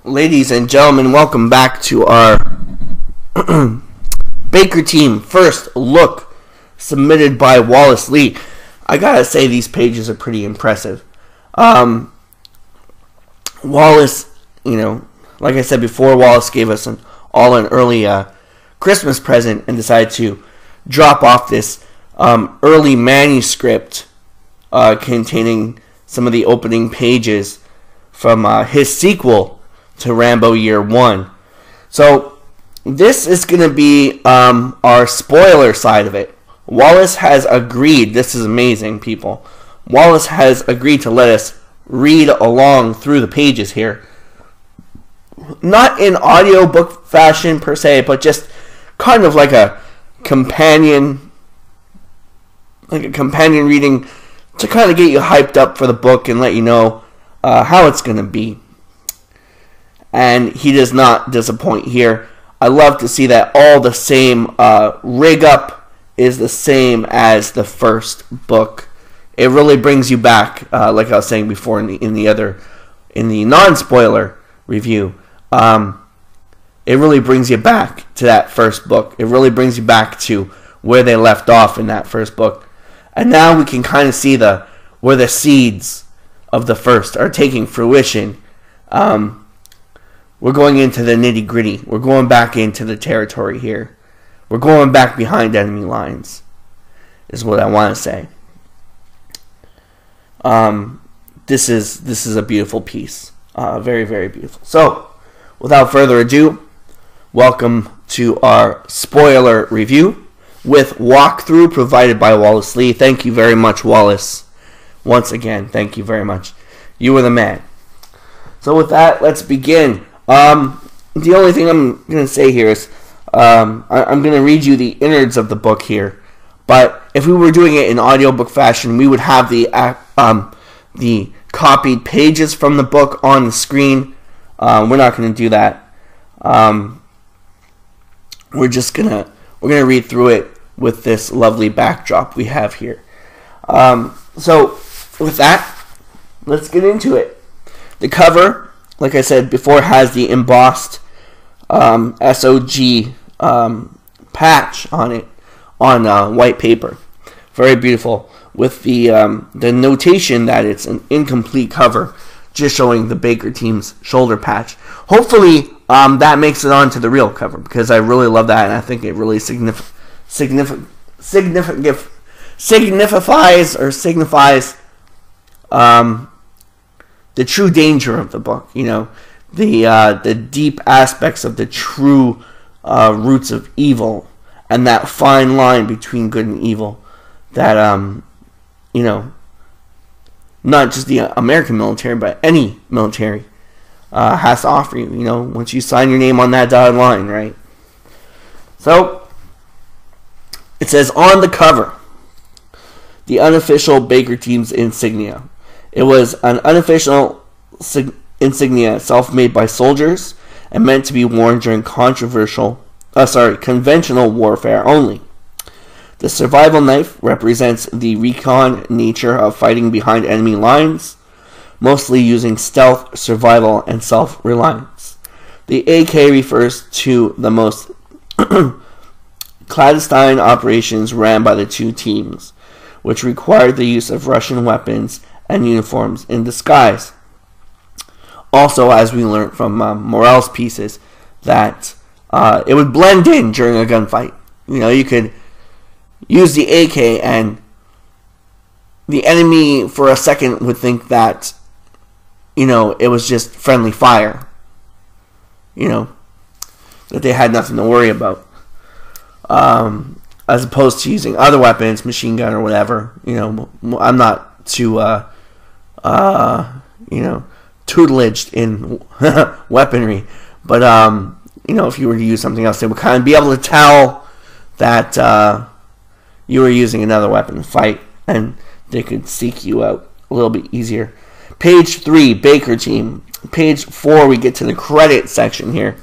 Ladies and gentlemen, welcome back to our Baker team first look submitted by Wallace Lee. I gotta say, these pages are pretty impressive. Wallace, like I said before, Wallace gave us an early Christmas present and decided to drop off this early manuscript containing some of the opening pages from his sequel to Rambo Year 1. So this is going to be our spoiler side of it. Wallace has agreed, this is amazing, people. Wallace has agreed to let us read along through the pages here. Not in audiobook fashion per se, but just kind of like a companion reading to kind of get you hyped up for the book and let you know how it's going to be. And he does not disappoint here. I love to see that all the same rig up is the same as the first book. It really brings you back, like I was saying before in the non-spoiler review. It really brings you back to that first book. It really brings you back to where they left off in that first book. And now we can kind of see where the seeds of the first are taking fruition. We're going into the nitty-gritty. We're going back into the territory here. We're going back behind enemy lines, is what I want to say. This is a beautiful piece. Very, very beautiful. So, without further ado, welcome to our spoiler review with walkthrough provided by Wallace Lee. Thank you very much, Wallace. Once again, thank you very much. You were the man. So with that, let's begin. The only thing I'm going to say here is I'm going to read you the innards of the book here. But if we were doing it in audiobook fashion, we would have the copied pages from the book on the screen. We're not going to do that. We're gonna read through it with this lovely backdrop we have here. So with that, let's get into it. The cover, like I said before, has the embossed SOG patch on it on white paper. Very beautiful, with the notation that it's an incomplete cover, just showing the Baker team's shoulder patch. Hopefully that makes it onto the real cover, because I really love that, and I think it really signifies the true danger of the book. The deep aspects of the true roots of evil, and that fine line between good and evil that not just the American military, but any military has to offer you, once you sign your name on that dotted line, right? So, it says on the cover, the unofficial Baker team's insignia. It was an unofficial insignia self-made by soldiers and meant to be worn during conventional warfare only. The survival knife represents the recon nature of fighting behind enemy lines, mostly using stealth, survival, and self-reliance. The AK refers to the most clandestine operations ran by the two teams, which required the use of Russian weapons and uniforms in disguise. Also, as we learned from Morell's pieces, that it would blend in during a gunfight. You could use the AK and the enemy for a second would think that it was just friendly fire. That they had nothing to worry about. As opposed to using other weapons, machine gun or whatever. I'm not too, tutelaged in weaponry. But, if you were to use something else, they would kind of be able to tell that you were using another weapon to fight, and they could seek you out a little bit easier. Page 3, Baker team. Page 4, we get to the credit section here.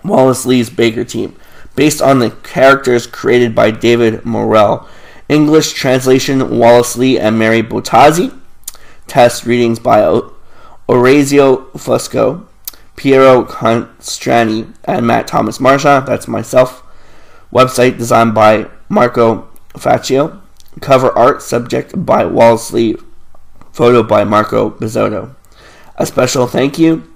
Wallace Lee's Baker team, based on the characters created by David Morell. English translation, Wallace Lee and Mary Botazzi. Test readings by Orazio Fusco. Piero Constrani and Matt Thomas Marsha. That's myself. Website designed by Marco Faccio. Cover art subject by Wallesley. Photo by Marco Bizzotto. A special thank you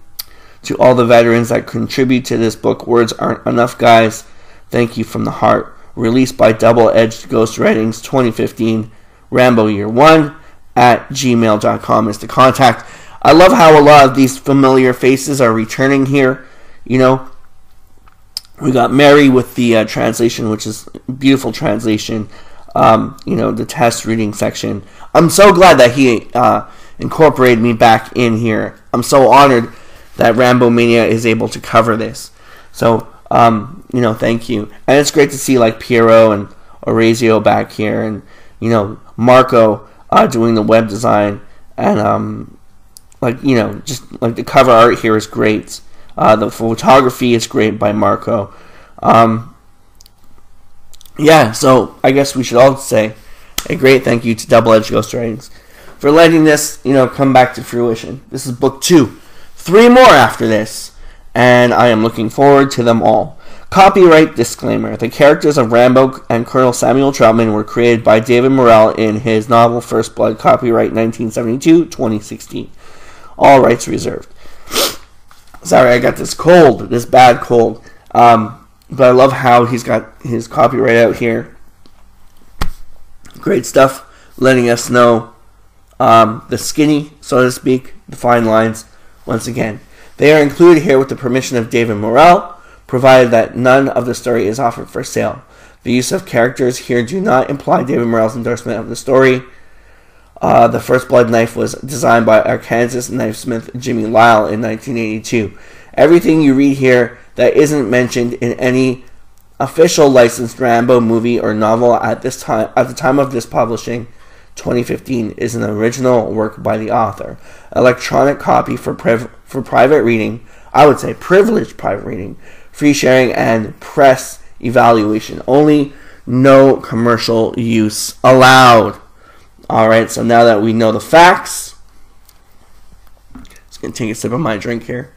to all the veterans that contribute to this book. Words aren't enough, guys. Thank you from the heart. Released by Double Edged Ghostwritings 2015. Rambo Year 1 at gmail.com is the contact. I love how a lot of these familiar faces are returning here. You know, we got Mary with the translation, which is a beautiful translation. You know, the test reading section. I'm so glad that he incorporated me back in here. I'm so honored that RAMBOMANIA is able to cover this. So, you know, thank you. And it's great to see like Piero and Orazio back here, and you know, Marco doing the web design, and like, you know, just like the cover art here is great. The photography is great by Marco. Yeah, so I guess we should all say a great thank you to Double Edged Ghostwritings for letting this, you know, come back to fruition. This is book 2. 3 more after this, and I am looking forward to them all. Copyright disclaimer. The characters of Rambo and Colonel Samuel Troutman were created by David Morrell in his novel First Blood, copyright 1972-2016. All rights reserved. Sorry, I got this cold, this bad cold. But I love how he's got his copyright out here. Great stuff, letting us know the skinny, so to speak, the fine lines. Once again, they are included here with the permission of David Morrell, provided that none of the story is offered for sale. The use of characters here do not imply David Morrell's endorsement of the story. The First Blood knife was designed by Arkansas knifesmith Jimmy Lyle in 1982. Everything you read here that isn't mentioned in any official licensed Rambo movie or novel at the time of this publishing, 2015, is an original work by the author. Electronic copy for private reading, I would say privileged private reading, free sharing, and press evaluation only. No commercial use allowed. Alright, so now that we know the facts, just going to take a sip of my drink here.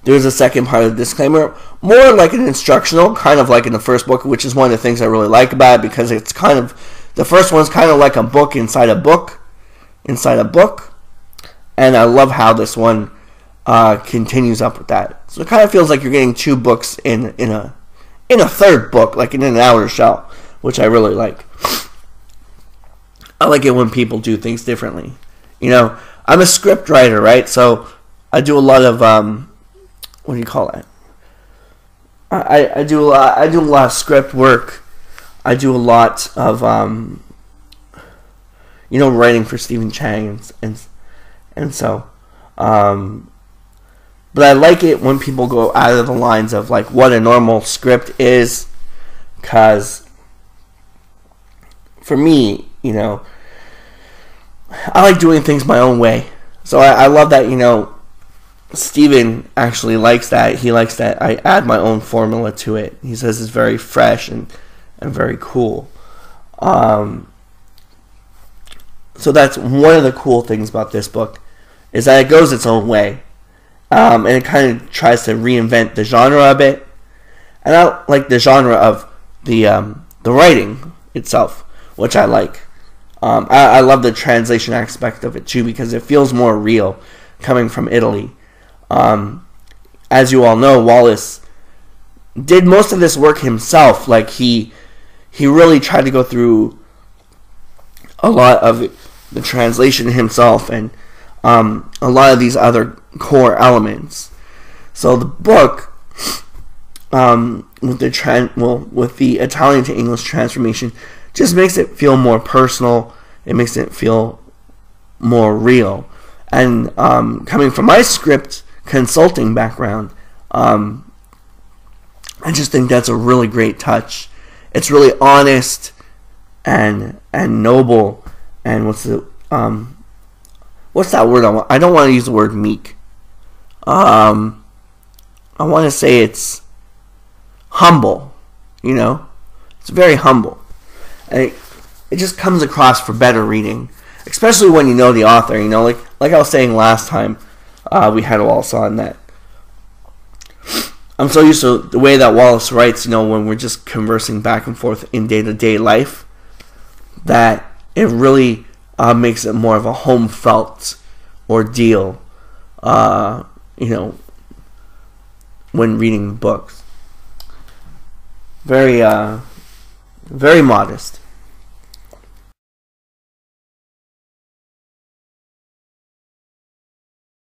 There's a second part of the disclaimer, more like an instructional, kind of like in the first book, which is one of the things I really like about it, because it's kind of, the first one's kind of like a book inside a book, and I love how this one continues up with that. So it kind of feels like you're getting 2 books in a third book, like in an outer shell, which I really like. I like it when people do things differently. You know, I'm a script writer, right? So I do a lot of what do you call it? I do a lot of script work. I do a lot of you know, writing for Stephen Chang and so but I like it when people go out of the lines of like what a normal script is, because for me, you know, I like doing things my own way. So I love that, you know, Steven actually likes that. He likes that I add my own formula to it. He says it's very fresh and very cool. So that's one of the cool things about this book, is that it goes its own way. And it kind of tries to reinvent the genre a bit. And I like the genre of the writing itself, which I like. I love the translation aspect of it too, because it feels more real coming from Italy. As you all know, Wallace did most of this work himself. Like he really tried to go through a lot of the translation himself, and a lot of these other core elements. So the book, with the Italian to English transformation, just makes it feel more personal. It makes it feel more real. And coming from my script consulting background, I just think that's a really great touch. It's really honest and noble. And what's that word I want? I don't want to use the word meek. I want to say it's humble. You know, it's very humble. And it just comes across for better reading. especially when you know the author. You know, like I was saying last time we had Wallace on, that I'm so used to the way that Wallace writes, you know, when we're just conversing back and forth in day-to-day life, that it really makes it more of a home-felt ordeal, you know, when reading books. Very, very modest.